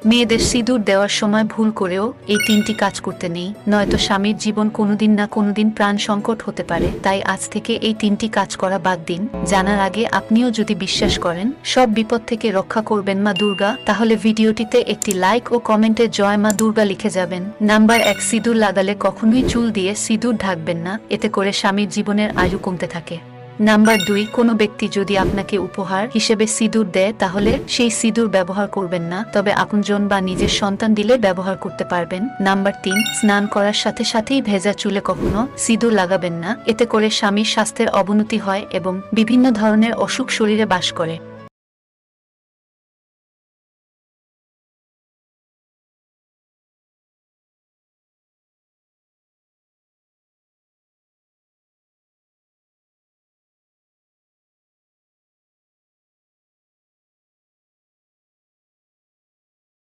মেয়েদের সিঁদুর দেওয়ার সময় ভুল করেও এই 3টি কাজ করতে নেই, নয়তো স্বামীর জীবন কোনোদিন না কোনোদিন প্রাণ সংকট হতে পারে। তাই আজ থেকে এই 3টি কাজ করা বাদ দিন। জানার আগে আপনিও যদি বিশ্বাস করেন সব বিপদ থেকে রক্ষা করবেন মা দুর্গা, তাহলে ভিডিওটিতে একটি লাইক ও কমেন্টে জয় মা দুর্গা লিখে যাবেন। নাম্বার 1, সিঁদুর লাগালে কখনোই চুল দিয়ে সিঁদুর ঢাকবেন না, এতে করে স্বামীর জীবনের আয়ু কমতে থাকে। নাম্বার 2, কোনো ব্যক্তি যদি আপনাকে উপহার হিসেবে সিঁদুর দেয় তাহলে সেই সিঁদুর ব্যবহার করবেন না, তবে আপনজন বা নিজের সন্তান দিলে ব্যবহার করতে পারবেন। নাম্বার 3, স্নান করার সাথে সাথেই ভেজা চুলে কখনো সিঁদুর লাগাবেন না, এতে করে স্বামীর স্বাস্থ্যের অবনতি হয় এবং বিভিন্ন ধরনের অসুখ শরীরে বাস করে।